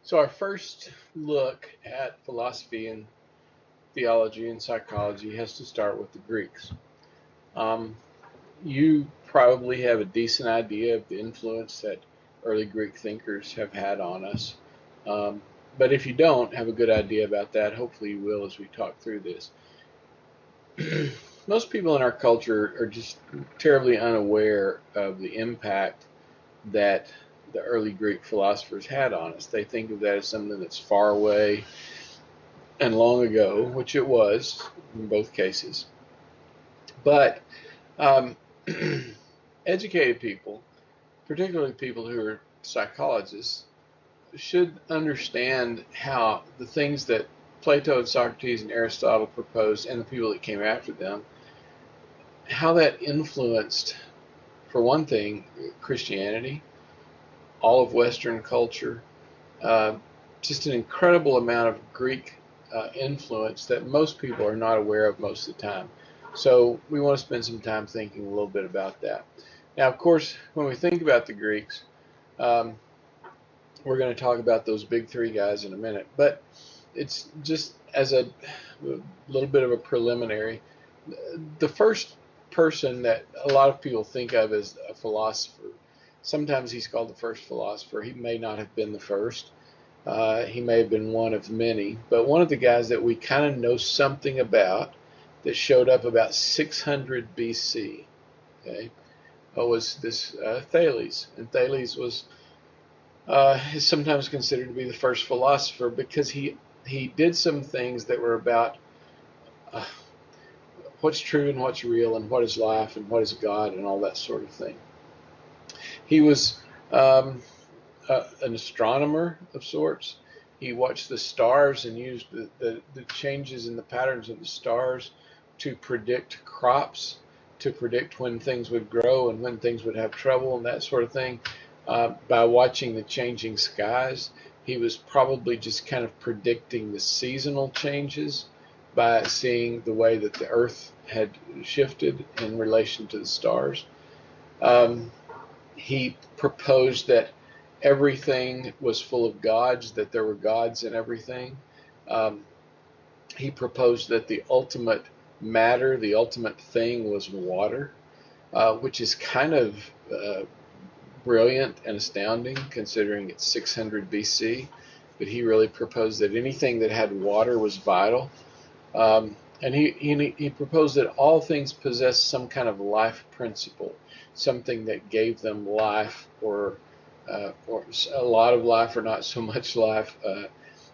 So our first look at philosophy and theology and psychology has to start with the Greeks. Um, you probably have a decent idea of the influence that early Greek thinkers have had on us. Um, but if you don't have a good idea about that, hopefully you will as we talk through this. Most people in our culture are just terribly unaware of the impact that the early Greek philosophers had on us. They think of that as something that's far away and long ago, which it was in both cases. But um, educated people, particularly people who are psychologists, should understand how the things that Plato and Socrates and Aristotle proposed and the people that came after them, how that influenced, for one thing, Christianity, all of Western culture, uh, just an incredible amount of Greek influence that most people are not aware of most of the time. So we want to spend some time thinking a little bit about that. Now, of course, when we think about the Greeks, um, we're going to talk about those big three guys in a minute, but it's just as a little bit of a preliminary. The first person that a lot of people think of as a philosopher, sometimes he's called the first philosopher. He may not have been the first. He may have been one of many, but one of the guys that we kind of know something about that showed up about 600 BC, okay, was this Thales. And Thales was is sometimes considered to be the first philosopher because he did some things that were about uh, what's true and what's real and what is life and what is God and all that sort of thing. He was um, an astronomer of sorts. He watched the stars and used the changes in the patterns of the stars to predict crops, to predict when things would grow and when things would have trouble and that sort of thing. By watching the changing skies, he was probably just kind of predicting the seasonal changes by seeing the way that the earth had shifted in relation to the stars. Um, he proposed that everything was full of gods, that there were gods in everything. Um, he proposed that the ultimate matter, the ultimate thing, was water, which is kind of brilliant and astounding considering it's 600 BC. But he really proposed that anything that had water was vital. And he proposed that all things possess some kind of life principle, something that gave them life, or a lot of life, or not so much life.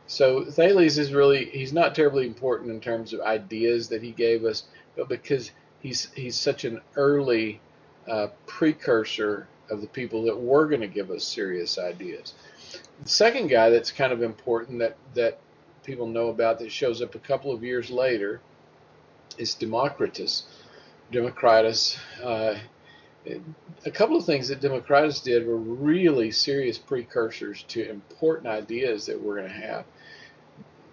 So Thales is he's not terribly important in terms of ideas that he gave us, but because he's such an early precursor of the people that were going to give us serious ideas. The second guy that's kind of important that people know about that shows up a couple of years later is Democritus. Democritus. A couple of things that Democritus did were really serious precursors to important ideas that we're going to have.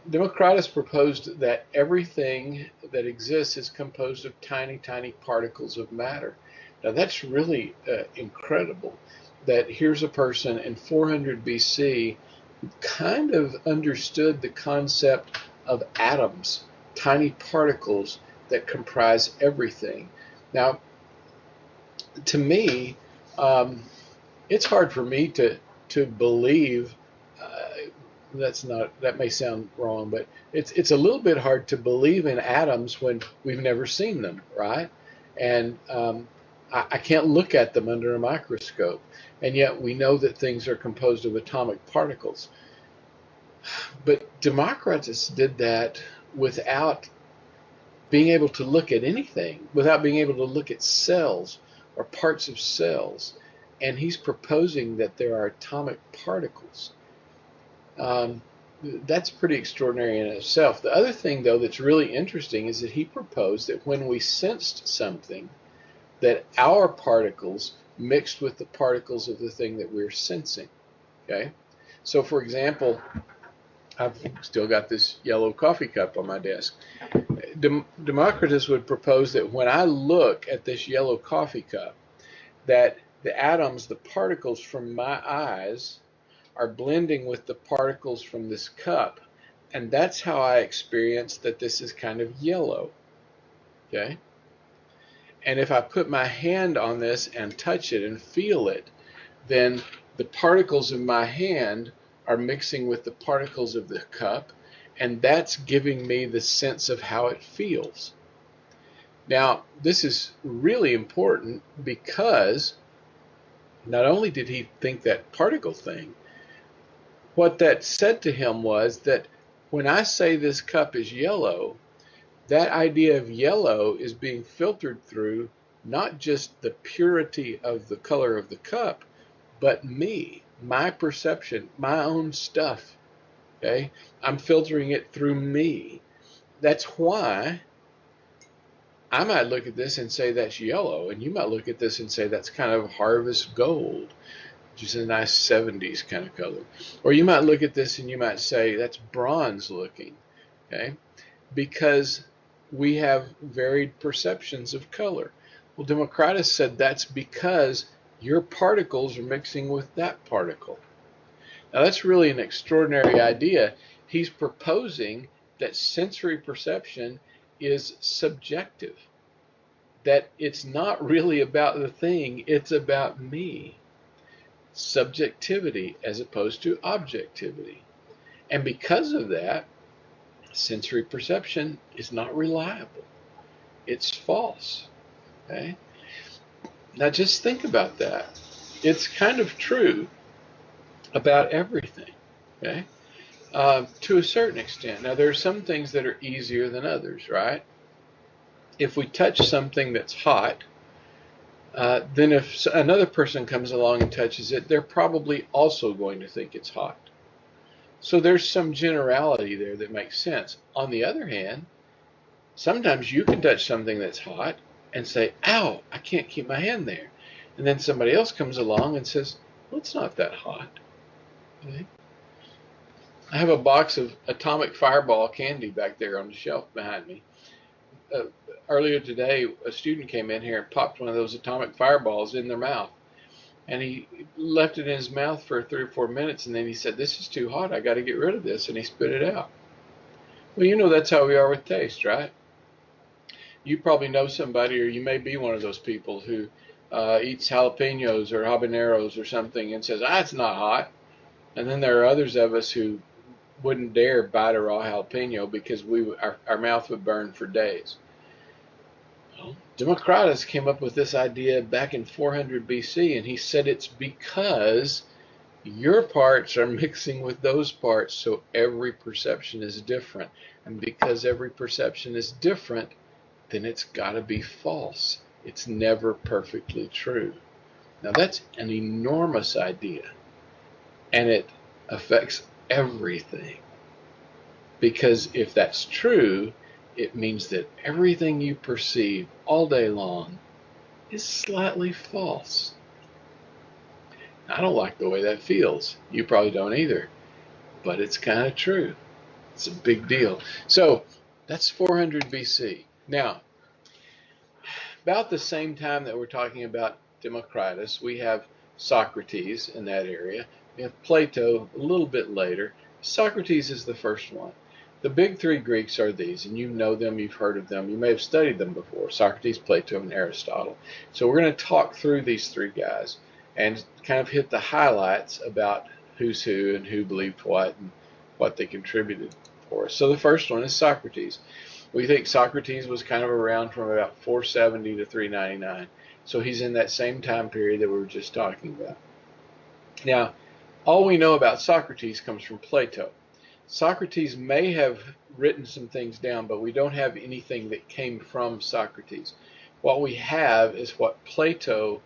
Democritus proposed that everything that exists is composed of tiny, tiny particles of matter. Now that's really incredible. That here's a person in 400 BC who kind of understood the concept of atoms, tiny particles that comprise everything. Now, to me, it's hard for me to believe. That may sound wrong, but it's a little bit hard to believe in atoms when we've never seen them, right? And I can't look at them under a microscope, and yet we know that things are composed of atomic particles. But Democritus did that without being able to look at anything, without being able to look at cells or parts of cells. And he's proposing that there are atomic particles. That's pretty extraordinary in itself. The other thing, though, that's really interesting is that he proposed that when we sensed something, that our particles mixed with the particles of the thing that we're sensing. Okay? So, for example, I've still got this yellow coffee cup on my desk. Democritus would propose that when I look at this yellow coffee cup, that the atoms, the particles from my eyes, are blending with the particles from this cup. And that's how I experience that this is kind of yellow. Okay? And if I put my hand on this and touch it and feel it, then the particles of my hand are mixing with the particles of the cup, and that's giving me the sense of how it feels. Now, this is really important because not only did he think that particle thing, what that said to him was that when I say this cup is yellow, that idea of yellow is being filtered through not just the purity of the color of the cup, but me, my perception, my own stuff. Okay? I'm filtering it through me. That's why I might look at this and say that's yellow, and you might look at this and say that's kind of harvest gold, which is a nice 70s kind of color. Or you might look at this and you might say that's bronze looking. Okay? Because we have varied perceptions of color. Well, Democritus said that's because your particles are mixing with that particle. Now, that's really an extraordinary idea. He's proposing that sensory perception is subjective, that it's not really about the thing, it's about me. Subjectivity as opposed to objectivity. And because of that, sensory perception is not reliable. It's false. Okay? Now just think about that. It's kind of true about everything. Okay? To a certain extent. Now there are some things that are easier than others, right? If we touch something that's hot, then if another person comes along and touches it, they're probably also going to think it's hot. So there's some generality there that makes sense. On the other hand, sometimes you can touch something that's hot and say, ow, I can't keep my hand there. And then somebody else comes along and says, well, it's not that hot. Okay? I have a box of atomic fireball candy back there on the shelf behind me. Earlier today, a student came in here and popped one of those atomic fireballs in their mouth. And he left it in his mouth for 3 or 4 minutes, and then he said, this is too hot, I got to get rid of this, and he spit it out. Well, you know that's how we are with taste, right? You probably know somebody, or you may be one of those people who eats jalapenos or habaneros or something and says, it's not hot. And then there are others of us who wouldn't dare bite a raw jalapeno because our mouth would burn for days. Democritus came up with this idea back in 400 BC, and he said it's because your parts are mixing with those parts, so every perception is different. And because every perception is different, then it's got to be false. It's never perfectly true. Now that's an enormous idea, and it affects everything. Because if that's true, it means that everything you perceive all day long is slightly false. I don't like the way that feels. You probably don't either. But it's kind of true. It's a big deal. So that's 400 BC. Now, about the same time that we're talking about Democritus, we have Socrates in that area. We have Plato a little bit later. Socrates is the first one. The big three Greeks are these, and you know them, you've heard of them, you may have studied them before, Socrates, Plato, and Aristotle. So we're going to talk through these three guys and kind of hit the highlights about who's who and who believed what and what they contributed for us. So the first one is Socrates. We think Socrates was kind of around from about 470 to 399. So he's in that same time period that we were just talking about. Now, all we know about Socrates comes from Plato. Socrates may have written some things down, but we don't have anything that came from Socrates. What we have is what Plato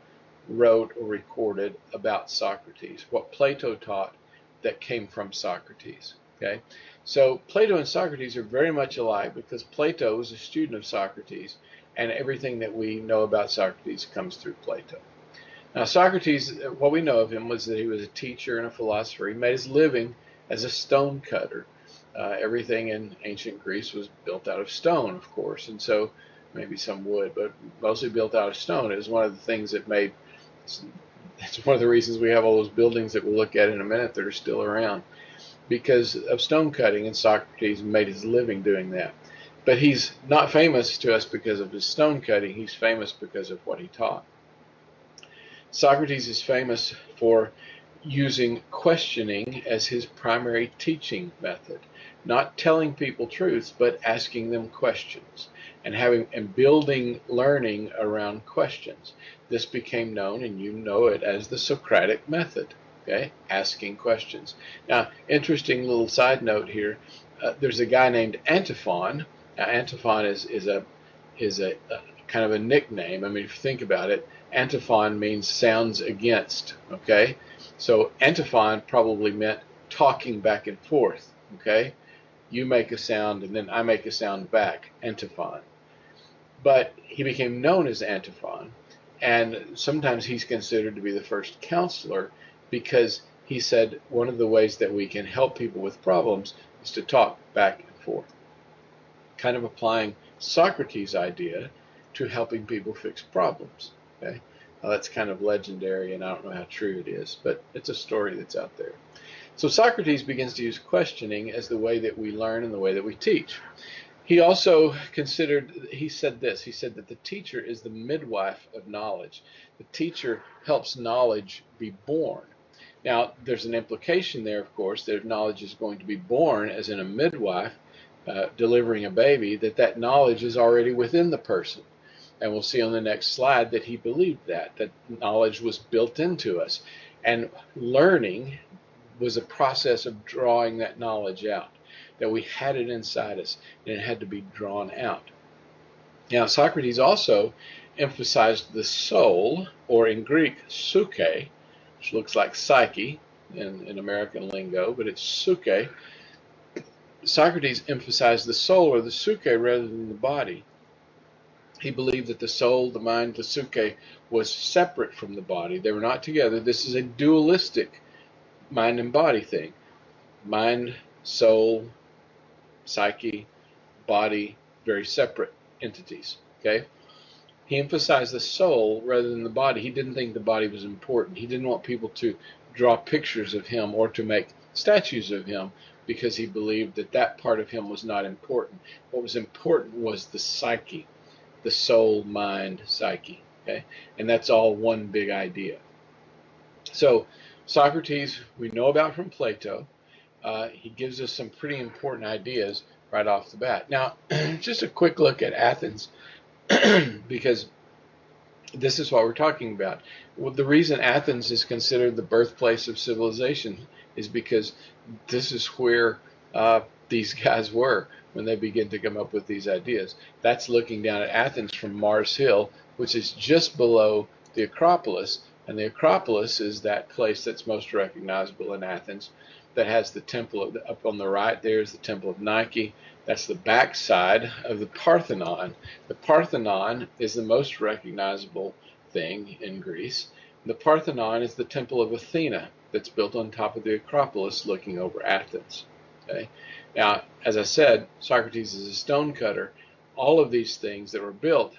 wrote or recorded about Socrates, what Plato taught that came from Socrates. Okay, so Plato and Socrates are very much alike because Plato was a student of Socrates, and everything that we know about Socrates comes through Plato. Now, Socrates, what we know of him was that he was a teacher and a philosopher. He made his living as a stone cutter. Everything in ancient Greece was built out of stone, of course, and so maybe some wood, but mostly built out of stone. It was one of the things that made That's one of the reasons we have all those buildings that we'll look at in a minute that are still around, because of stone cutting, and Socrates made his living doing that. But he's not famous to us because of his stone cutting. He's famous because of what he taught. Socrates is famous for using questioning as his primary teaching method, not telling people truths, but asking them questions and building learning around questions. This became known, and you know it, as the Socratic method. Okay, asking questions. Now, interesting little side note here. There's a guy named Antiphon. Now, Antiphon is a kind of a nickname. I mean, if you think about it, Antiphon means sounds against. Okay, so antiphon probably meant talking back and forth. Okay, you make a sound and then I make a sound back. Antiphon. But he became known as Antiphon, and sometimes he's considered to be the first counselor, because he said one of the ways that we can help people with problems is to talk back and forth, kind of applying Socrates' idea to helping people fix problems. Okay, now, that's kind of legendary, and I don't know how true it is, but it's a story that's out there. So Socrates begins to use questioning as the way that we learn and the way that we teach. He also he said that the teacher is the midwife of knowledge. The teacher helps knowledge be born. Now, there's an implication there, of course, that if knowledge is going to be born, as in a midwife delivering a baby, that knowledge is already within the person. And we'll see on the next slide that he believed that knowledge was built into us. And learning was a process of drawing that knowledge out, that we had it inside us, and it had to be drawn out. Now, Socrates also emphasized the soul, or in Greek, psyche, which looks like psyche in American lingo, but it's psyche. Socrates emphasized the soul, or the psyche, rather than the body. He believed that the soul, the mind, the psyche was separate from the body. They were not together. This is a dualistic mind and body thing. Mind, soul, psyche, body, very separate entities. Okay? He emphasized the soul rather than the body. He didn't think the body was important. He didn't want people to draw pictures of him or to make statues of him, because he believed that part of him was not important. What was important was the psyche, the soul, mind, psyche. Okay? And that's all one big idea. So Socrates, we know about from Plato. He gives us some pretty important ideas right off the bat. Now, just a quick look at Athens, because this is what we're talking about. Well, the reason Athens is considered the birthplace of civilization is because this is where these guys were when they begin to come up with these ideas. That's looking down at Athens from Mars Hill, which is just below the Acropolis. And the Acropolis is that place that's most recognizable in Athens, that has the temple up on the right. There's the Temple of Nike. That's the back side of the Parthenon. The Parthenon is the most recognizable thing in Greece. The Parthenon is the Temple of Athena that's built on top of the Acropolis looking over Athens. Okay? Now, as I said, Socrates is a stone cutter. All of these things that were built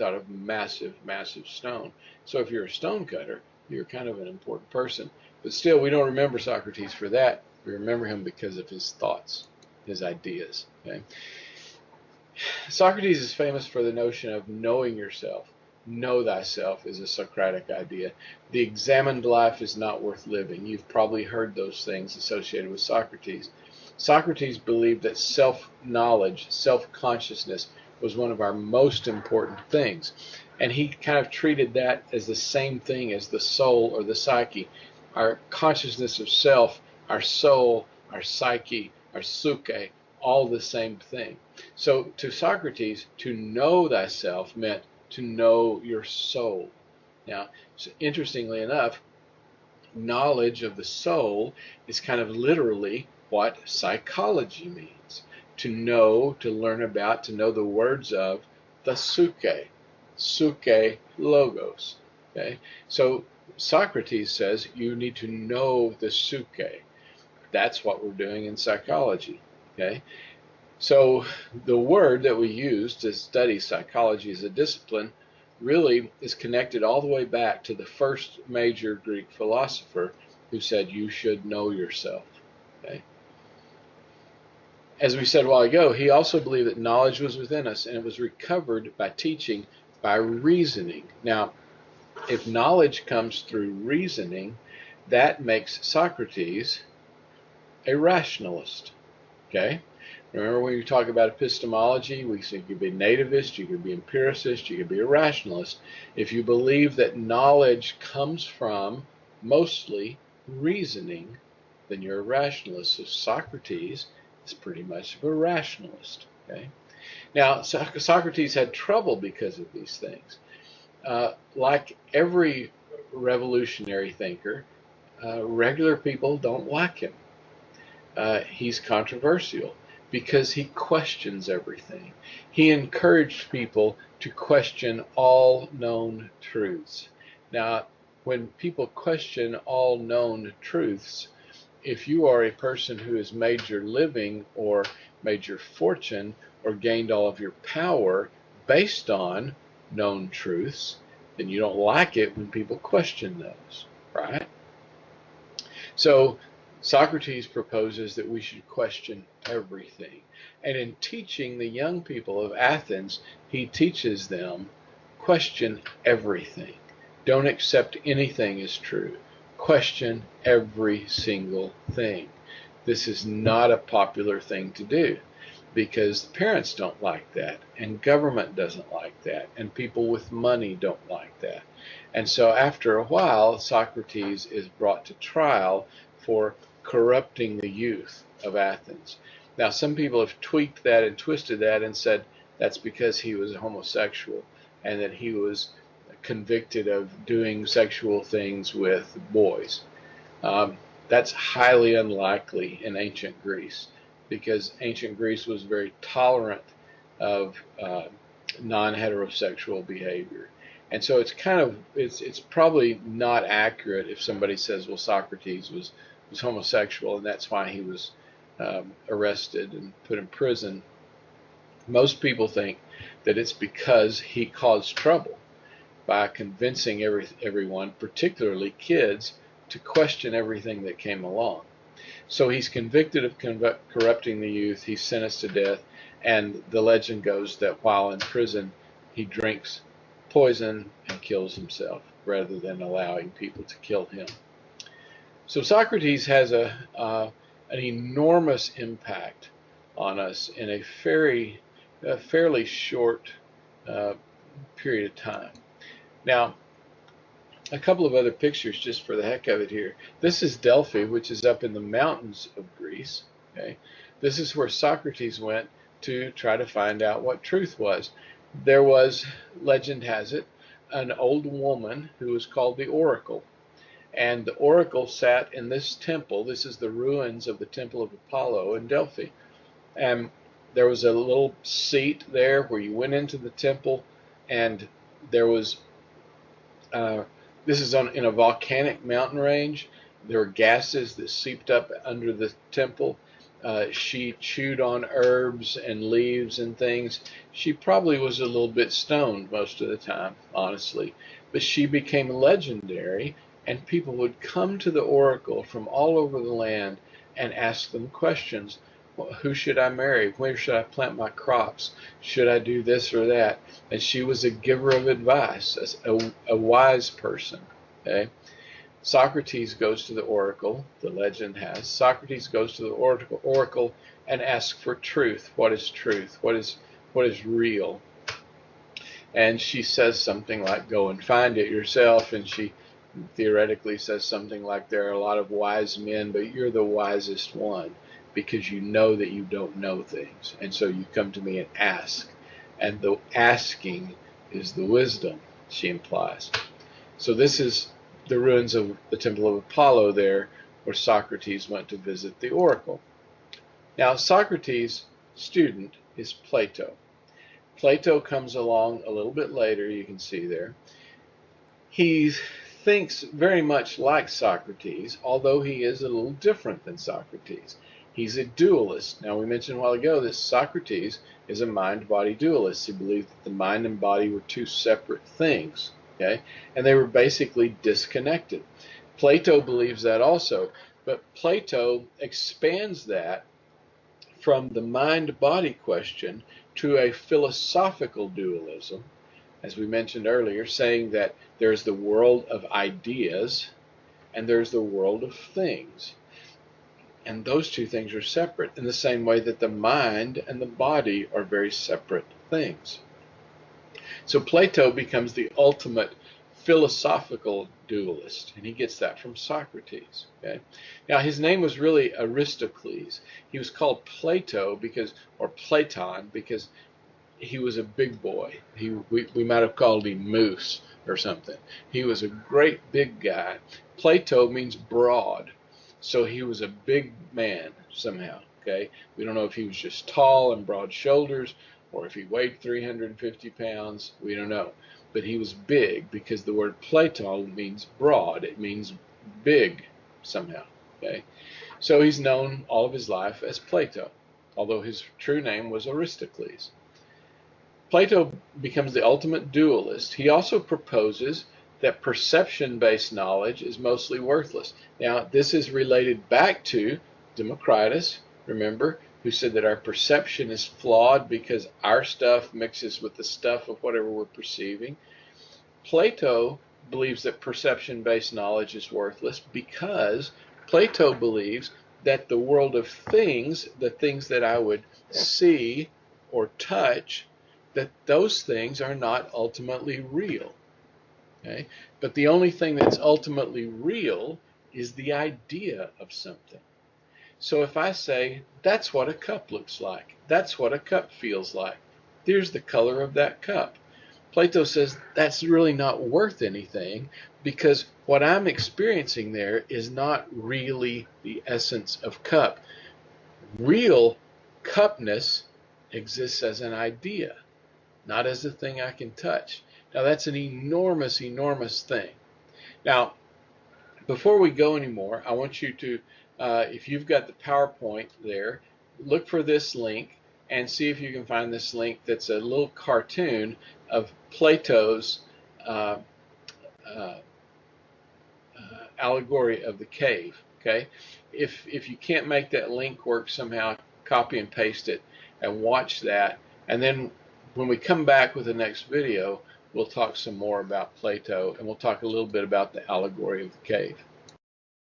out of massive, massive stone. So if you're a stone cutter, you're kind of an important person. But still, we don't remember Socrates for that. We remember him because of his thoughts, his ideas. Okay? Socrates is famous for the notion of knowing yourself. Know thyself is a Socratic idea. The examined life is not worth living. You've probably heard those things associated with Socrates. Socrates believed that self-knowledge, self-consciousness was one of our most important things. And he kind of treated that as the same thing as the soul or the psyche. Our consciousness of self, our soul, our psyche, our psyche, all the same thing. So to Socrates, to know thyself meant to know your soul. Now, so interestingly enough, knowledge of the soul is kind of literally what psychology means. To know, to learn about, to know the words of the psyche. Psyche logos. Okay? So Socrates says you need to know the psyche. That's what we're doing in psychology. Okay? So the word that we use to study psychology as a discipline really is connected all the way back to the first major Greek philosopher who said you should know yourself. Okay? As we said a while ago, he also believed that knowledge was within us and it was recovered by teaching, by reasoning. Now, if knowledge comes through reasoning, that makes Socrates a rationalist. Okay? Remember when you talk about epistemology, we say you could be nativist, you could be empiricist, you could be a rationalist. If you believe that knowledge comes from mostly reasoning, then you're a rationalist. So Socrates is pretty much of a rationalist. Okay? Now, Socrates had trouble because of these things. Like every revolutionary thinker, regular people don't like him. He's controversial because he questions everything. He encouraged people to question all known truths. Now, when people question all known truths, if you are a person who has made your living or made your fortune or gained all of your power based on known truths, then you don't like it when people question those, right? So Socrates proposes that we should question everything. And in teaching the young people of Athens, he teaches them, question everything. Don't accept anything as true. Question every single thing. This is not a popular thing to do because parents don't like that, and government doesn't like that, and people with money don't like that. And so after a while, Socrates is brought to trial for corrupting the youth of Athens. Now, some people have tweaked that and twisted that and said that's because he was a homosexual and that he was convicted of doing sexual things with boys. That's highly unlikely in ancient Greece because ancient Greece was very tolerant of non-heterosexual behavior. And so it's probably not accurate if somebody says, well, Socrates was homosexual and that's why he was arrested and put in prison. Most people think that it's because he caused trouble by convincing everyone, particularly kids, to question everything that came along. So he's convicted of corrupting the youth, he's sentenced to death, and the legend goes that while in prison he drinks poison and kills himself rather than allowing people to kill him. So Socrates has an enormous impact on us in a fairly short period of time. Now, a couple of other pictures just for the heck of it here. This is Delphi, which is up in the mountains of Greece. Okay, this is where Socrates went to try to find out what truth was. There was, legend has it, an old woman who was called the Oracle. And the Oracle sat in this temple. This is the ruins of the Temple of Apollo in Delphi. And there was a little seat there where you went into the temple, and there was this is in a volcanic mountain range. There were gases that seeped up under the temple. She chewed on herbs and leaves and things. She probably was a little bit stoned most of the time, honestly. But she became legendary, and people would come to the oracle from all over the land and ask them questions. Well, who should I marry? Where should I plant my crops? Should I do this or that? And she was a giver of advice, a wise person. Okay? Socrates goes to the oracle, the legend has. Socrates goes to the oracle and asks for truth. What is truth? What is real? And she says something like, go and find it yourself. And she theoretically says something like, there are a lot of wise men, but you're the wisest one, because you know that you don't know things. And so you come to me and ask. And the asking is the wisdom, she implies. So this is the ruins of the Temple of Apollo there, where Socrates went to visit the oracle. Now, Socrates' student is Plato. Plato comes along a little bit later, you can see there. He thinks very much like Socrates, although he is a little different than Socrates. He's a dualist. Now, we mentioned a while ago that Socrates is a mind-body dualist. He believed that the mind and body were two separate things, okay? And they were basically disconnected. Plato believes that also, but Plato expands that from the mind-body question to a philosophical dualism, as we mentioned earlier, saying that there's the world of ideas and there's the world of things. And those two things are separate in the same way that the mind and the body are very separate things. So Plato becomes the ultimate philosophical dualist, and he gets that from Socrates. Okay? Now, his name was really Aristocles. He was called Plato because, or Platon, because he was a big boy. We might have called him Moose or something. He was a great big guy. Plato means broad. So he was a big man somehow, okay? We don't know if he was just tall and broad shoulders or if he weighed 350 pounds. We don't know. But he was big because the word Plato means broad. It means big somehow, okay? So he's known all of his life as Plato, although his true name was Aristocles. Plato becomes the ultimate dualist. He also proposes that perception-based knowledge is mostly worthless. Now, this is related back to Democritus, remember, who said that our perception is flawed because our stuff mixes with the stuff of whatever we're perceiving. Plato believes that perception-based knowledge is worthless because Plato believes that the world of things, the things that I would see or touch, that those things are not ultimately real. Okay? But the only thing that's ultimately real is the idea of something. So if I say, that's what a cup looks like, that's what a cup feels like, there's the color of that cup. Plato says that's really not worth anything because what I'm experiencing there is not really the essence of cup. Real cupness exists as an idea, not as a thing I can touch. Now that's an enormous, enormous thing. Now, before we go anymore, I want you to, if you've got the PowerPoint there, look for this link and see if you can find this link that's a little cartoon of Plato's allegory of the cave. Okay, if you can't make that link work somehow, copy and paste it and watch that, and then when we come back with the next video, we'll talk some more about Plato and we'll talk a little bit about the allegory of the cave.